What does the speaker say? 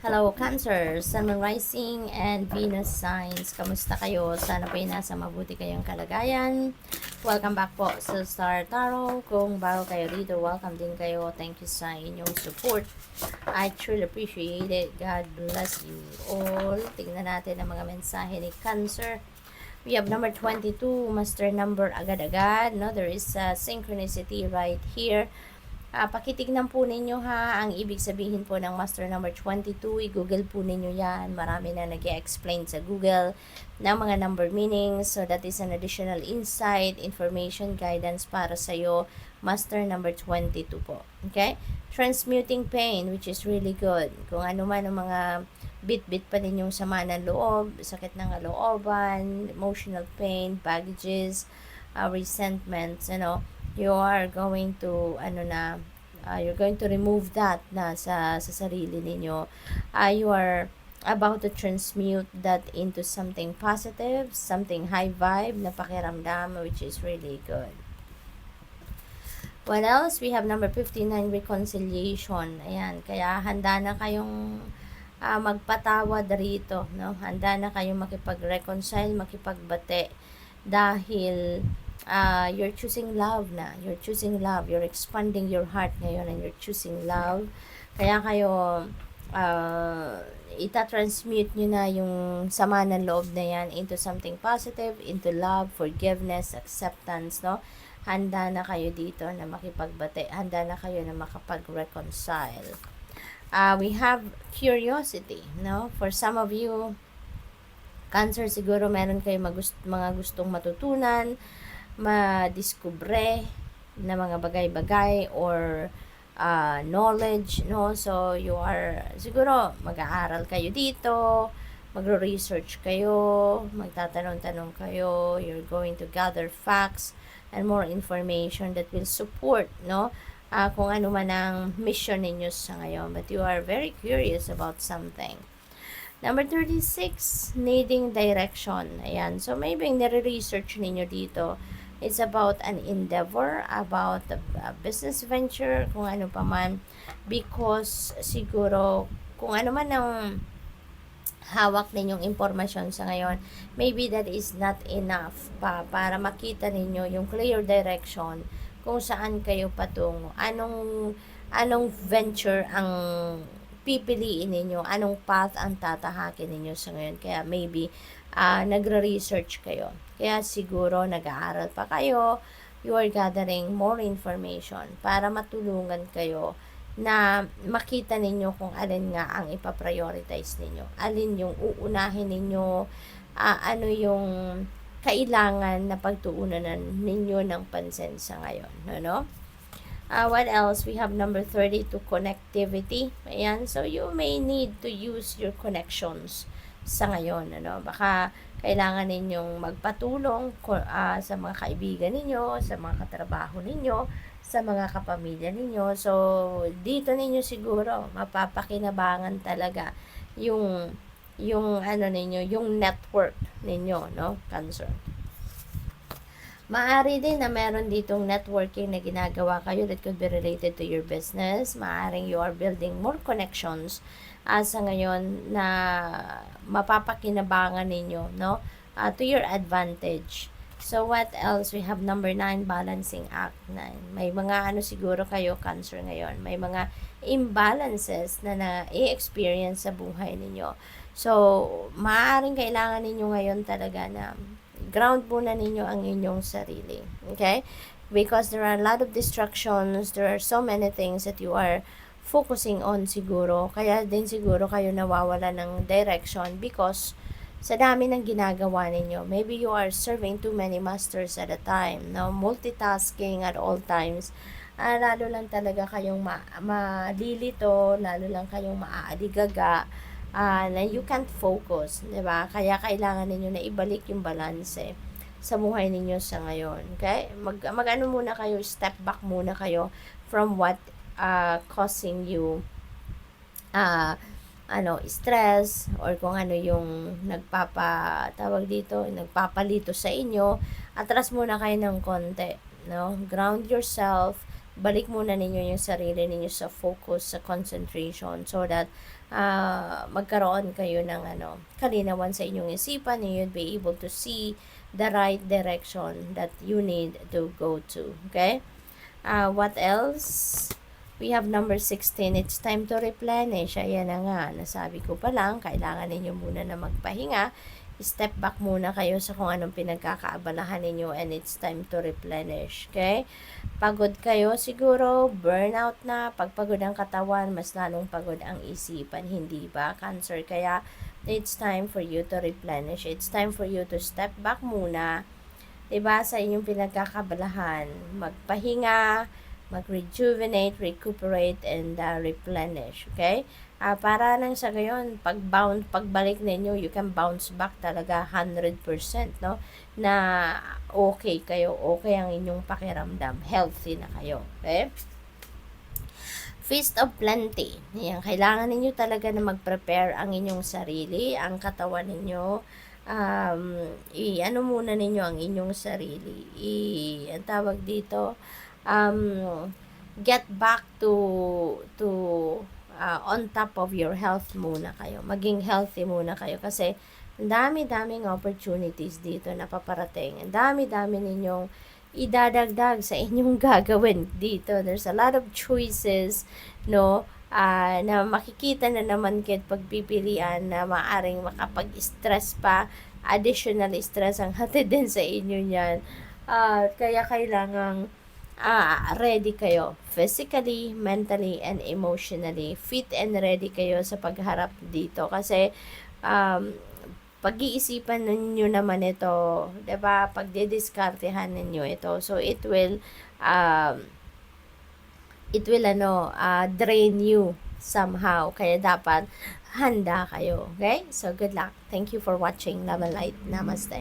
Hello, Cancer, Sun, Moon, Rising, and Venus signs. Kamusta kayo? Sana po nasa mabuti kayong kalagayan. Welcome back po sa Star Tarot. Kung bago kayo dito, welcome din kayo. Thank you sa inyong support. I truly appreciate it. God bless you all. Tingnan natin ang mga mensahe ni Cancer. We have number 22, master number agad-agad. No? There is a synchronicity right here. Pakitignan po ninyo ha, ang ibig sabihin po ng master number 22, i-google po ninyo yan. Marami na nag-explain sa Google ng mga number meanings. So that is an additional insight, information, guidance para sa iyo. Master number 22 po. Okay? Transmuting pain, which is really good. Kung ano man ang mga bit-bit pa ninyong sama ng loob, sakit ng kalooban, emotional pain, baggages, resentments, you are going to you're going to remove that na sa sarili ninyo. You are about to transmute that into something positive, something high vibe na pakiramdam, which is really good. What else? We have number 59, reconciliation. Ayan, kaya handa na kayong magpatawad rito, no? Handa na kayong makipag-reconcile, makipagbate dahil you're choosing love na. You're choosing love. You're expanding your heart ngayon and you're choosing love. Kaya kayo ita-transmute nyo na yung sama ng loob na yan into something positive, into love, forgiveness, acceptance, no? Handa na kayo dito na makipagbate. Handa na kayo na makapag-reconcile. We have curiosity, no? For some of you, Cancer, siguro meron kayo mga gustong matutunan, madiskubre na mga bagay-bagay or knowledge, no? So, you are, siguro, mag-aaral kayo dito, magro-research kayo, magtatanong-tanong kayo, you're going to gather facts and more information that will support, no? Kung ano man ang mission ninyo sa ngayon. But you are very curious about something. Number 36, needing direction. Ayan. So, maybe nare-research ninyo dito. It's about an endeavor, about a business venture, kung ano pa man. Because, siguro, kung ano man ang hawak ninyong impormasyon sa ngayon, maybe that is not enough pa para makita ninyo yung clear direction kung saan kayo patungo. Anong venture ang pipiliin ninyo, anong path ang tatahakin ninyo sa ngayon. Kaya maybe nagre-research kayo. Kaya siguro nag-aaral pa kayo, you are gathering more information para matulungan kayo na makita ninyo kung alin nga ang ipaprioritize ninyo. Alin yung uunahin ninyo, ano yung kailangan na pagtuunan ninyo ng pansin sa ngayon. No? What else? We have number 32, connectivity. Ayan. So, you may need to use your connections sa ngayon. Baka kailangan ninyong magpatulong sa mga kaibigan ninyo, sa mga katrabaho ninyo, sa mga kapamilya ninyo. So, dito ninyo siguro mapapakinabangan talaga yung network ninyo, no? Cancer. Maaari din na meron ditong networking na ginagawa kayo that could be related to your business. Maaring you are building more connections sa ngayon na mapapakinabangan ninyo, no? To your advantage. So, what else? We have number 9, balancing act. 9. May mga siguro kayo, Cancer, ngayon. May mga imbalances na na-experience sa buhay ninyo. So, maaaring kailangan ninyo ngayon talaga na ground muna ninyo ang inyong sarili. Okay? Because there are a lot of distractions, there are so many things that you are focusing on siguro. Kaya din siguro kayo nawawala ng direction because sa dami ng ginagawa ninyo. Maybe you are serving too many masters at a time. No? Multitasking at all times. Lalo lang talaga kayong malilito, lalo lang kayong maaaligaga, na you can't focus, di ba? Kaya kailangan ninyo na ibalik yung balance sa buhay ninyo sa ngayon. Okay? Mag-ano muna kayo, step back muna kayo from what causing you stress or kung ano yung nagpapalito sa inyo. Atras muna kayo ng konti, no? Ground yourself, balik muna ninyo yung sarili ninyo sa focus, sa concentration, so that magkaroon kayo ng kalinawan sa inyong isipan, and you'd be able to see the right direction that you need to go to. Okay? What else? We have number 16. It's time to replenish. Ayan na nga. Nasabi ko pa lang, kailangan ninyo muna na magpahinga. Step back muna kayo sa kung anong pinagkakaabalahan ninyo, and it's time to replenish. Okay? Pagod kayo siguro, burnout na. Pag pagod ang katawan, mas lalong pagod ang isipan. Hindi ba? Cancer. Kaya, it's time for you to replenish. It's time for you to step back muna. Diba? Sa inyong pinagkakabalahan. Magpahinga, mag-rejuvenate, recuperate, and replenish. Okay? Para nang sa gayon, pagbalik ninyo, you can bounce back talaga 100%, no? Na okay kayo, okay ang inyong pakiramdam, healthy na kayo. Okay? Feast of Plenty. Yan, kailangan ninyo talaga na mag-prepare ang inyong sarili, ang katawan ninyo. Ano muna ninyo ang inyong sarili. Ang tawag dito, get back to on top of your health muna kayo. Maging healthy muna kayo kasi ang dami-daming opportunities dito na paparating. Ang dami-dami ninyong idadagdag sa inyong gagawin dito. There's a lot of choices, no? Na makikita na naman kahit pagpipilian na maaring makapag-stress pa, additional stress ang hatid din sa inyo niyan. Kaya kailangang ready kayo physically, mentally, and emotionally. Fit and ready kayo sa pagharap dito kasi pag-iisipan ninyo naman ito, 'di ba? Pagdidiskartehan ninyo ito. So it will drain you somehow. Kaya dapat handa kayo. Okay? So good luck. Thank you for watching. Love and light. Namaste.